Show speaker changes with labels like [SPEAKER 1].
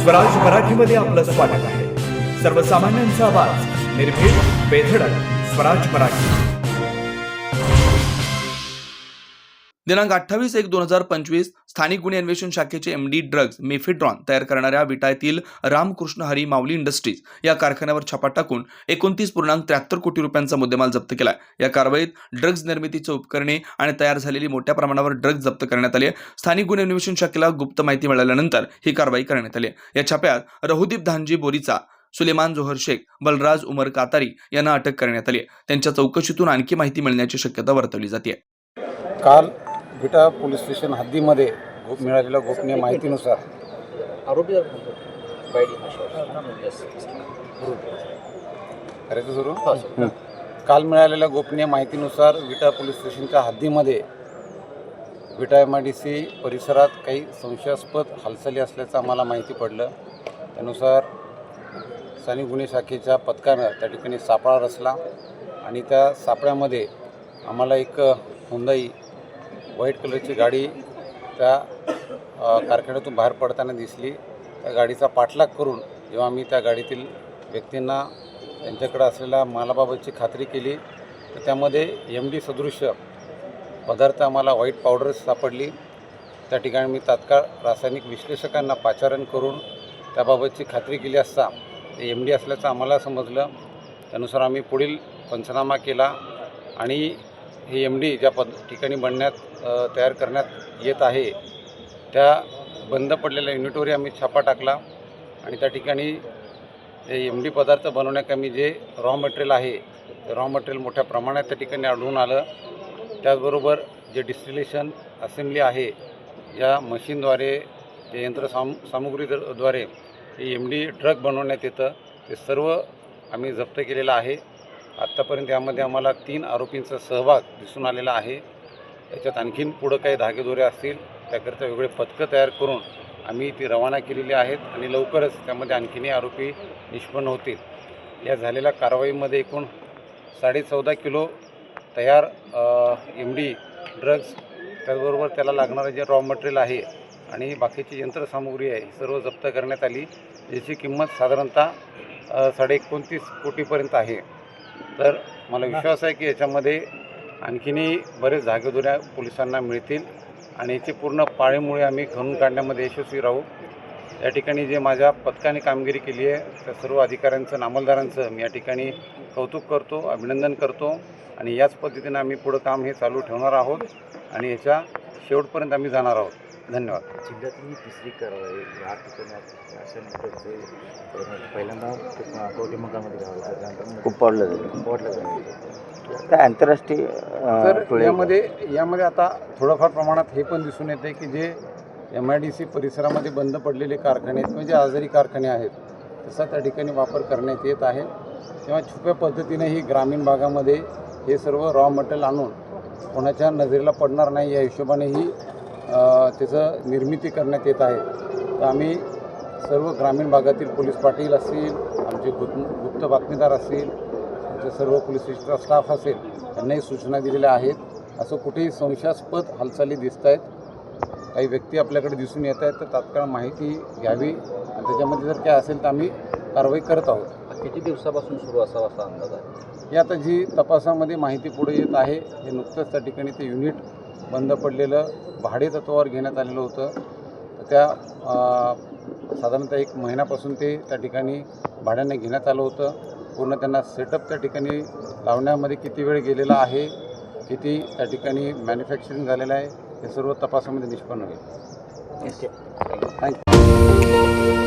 [SPEAKER 1] स्वराज मराठीमध्ये आपलं स्वागत आहे. सर्वसामान्यांचा आवाज, निर्भीड, बेधडक, स्वराज मराठी.
[SPEAKER 2] दिनांक 28/1/2025 स्थानिक गुन्हे अन्वेषण शाखेचे MD ड्रग्ज मेफेड्रॉन तयार करणाऱ्या विटा येथील रामकृष्ण हरी माऊली इंडस्ट्रीज या कारखान्यावर छापा टाकून 29.73 कोटी रुपयांचा मुद्देमाल जप्त केला. या कारवाईत ड्रग्ज निर्मितीची उपकरणे आणि तयार झालेली मोठ्या प्रमाणावर ड्रग्ज जप्त करण्यात आले. स्थानिक गुन्हे अन्वेषण शाखेला गुप्त माहिती मिळाल्यानंतर ही कारवाई करण्यात आली. या छाप्यात रहुदीप धानजी बोरीचा, सुलेमान जोहर शेख, बलराज उमर कातारी यांना अटक करण्यात आली. त्यांच्या चौकशीतून आणखी माहिती मिळण्याची शक्यता वर्तवली जाते.
[SPEAKER 3] काल विटा पोलीस स्टेशन हद्दीमध्ये मिळालेल्या गोपनीय माहितीनुसार काल मिळालेल्या गोपनीय माहितीनुसार विटा पोलीस स्टेशनच्या हद्दीमध्ये विटा MIDC परिसरात काही संशयास्पद हालचाली असल्याचं आम्हाला माहिती पडलं. त्यानुसार स्थानिक गुन्हे शाखेच्या पथकानं त्या ठिकाणी सापळा रचला आणि त्या सापळ्यामध्ये आम्हाला एक हुंदाई व्हाईट कलरची गाडी त्या कारखान्यातून बाहेर पडताना दिसली. त्या गाडीचा पाठलाग करून जेव्हा आम्ही त्या गाडीतील व्यक्तींना त्यांच्याकडे असलेल्या मालाबाबतची खात्री केली तर त्यामध्ये MD सदृश्य पदार्थ आम्हाला व्हाईट पावडर सापडली. त्या ठिकाणी मी तात्काळ रासायनिक विश्लेषकांना पाचारण करून त्याबाबतची खात्री केली असता ते MD असल्याचं आम्हाला समजलं. त्यानुसार आम्ही पुढील पंचनामा केला आणि हे MD ज्या ठिकाणी तयार करण्यात येत आहे त्या बंद पडलेल्या युनिटवरही आम्ही छापा टाकला आणि त्या ठिकाणी MD पदार्थ बनवण्याकरता जे रॉ मटेरियल आहे ते रॉ मटेरियल मोठ्या प्रमाणात त्या ठिकाणी आढळून आलं. त्याचबरोबर जे डिस्टिलेशन असेंब्ली आहे या मशीनद्वारे जे यंत्रसामुग्रीद्वारे हे MD ड्रग बनवण्यात येतं ते सर्व आम्ही जप्त केलेलं आहे. आत्तापर्यंत यामध्ये आम्हाला 3 आरोपींचा सहभाग दिसून आलेला आहे. याच्यात आणखीन पुढं काही धागेदोरे असतील त्याकरिता वेगळे पथकं तयार करून आम्ही ती रवाना केलेली आहेत आणि लवकरच त्यामध्ये आणखीनही आरोपी निष्पन्न होतील. या झालेल्या कारवाईमध्ये एकूण 14.5 किलो तयार MD ड्रग्ज, त्याचबरोबर त्याला लागणारं जे रॉ मटेरियल आहे आणि बाकीची यंत्रसामुग्री आहे ही सर्व जप्त करण्यात आली, ज्याची किंमत साधारणतः 29.5 कोटीपर्यंत आहे. तर मला विश्वास आहे की याच्यामध्ये आणखीनही बरेच धागेदोऱ्या पोलिसांना मिळतील आणि याची पूर्ण पाळेमुळे आम्ही खणून काढण्यामध्ये यशस्वी राहू. या ठिकाणी जे माझ्या पथकाने कामगिरी केली आहे त्या सर्व अधिकाऱ्यांचं, अंमलदारांचं मी या ठिकाणी कौतुक करतो, अभिनंदन करतो आणि याच पद्धतीने आम्ही पुढं काम हे चालू ठेवणार आहोत आणि याच्या शेवटपर्यंत आम्ही जाणार आहोत. धन्यवाद.
[SPEAKER 4] जिल्ह्यातली तिसरी कारवाई या ठिकाणी अशा नंतरचे पहिल्यांदा कवठेमंकाळमध्ये गावाचं खूप वाढलं झालं काय आंतरराष्ट्रीय.
[SPEAKER 3] तर यामध्ये आता थोडंफार प्रमाणात हे पण दिसून येते की जे MIDC परिसरामध्ये बंद पडलेले कारखाने आहेत म्हणजे आजारी कारखाने आहेत तसा त्या ठिकाणी वापर करण्यात येत आहे. तेव्हा छुप्या पद्धतीनेही ग्रामीण भागामध्ये हे सर्व रॉ मटेरियल आणून कोणाच्या नजरेला पडणार नाही या हिशोबानेही त्याचं निर्मिती करण्यात येत आहे. तर आम्ही सर्व ग्रामीण भागातील पोलीस पाटील असतील, आमचे गुप्त बातमीदार असतील, आमचे सर्व पोलीस स्टेशनचा स्टाफ असेल त्यांनाही सूचना दिलेल्या आहेत. असं कुठेही संशयास्पद हालचाली दिसत आहेत, काही व्यक्ती आपल्याकडे दिसून येत आहेत तर तात्काळ माहिती घ्यावी आणि त्याच्यामध्ये जर काय असेल तर आम्ही कारवाई करत आहोत.
[SPEAKER 4] किती दिवसापासून सुरू असावा असा अंदाज आहे?
[SPEAKER 3] ही आता जी तपासामध्ये माहिती पुढे येत आहे हे नुकतंच त्या ठिकाणी ते युनिट बंद पडलेलं भाडे तत्वावर घेण्यात आलेलं होतं. तर त्या साधारणतः 1 महिन्यापासून ते त्या ठिकाणी भाड्याने घेण्यात आलं होतं. पूर्ण त्यांना सेटअप त्या ठिकाणी लावण्यामध्ये किती वेळ गेलेला आहे, किती त्या ठिकाणी मॅन्युफॅक्चरिंग झालेलं आहे हे सर्व तपासामध्ये निष्पन्न होईल.
[SPEAKER 4] थँक्यू.
[SPEAKER 3] थँक्यू.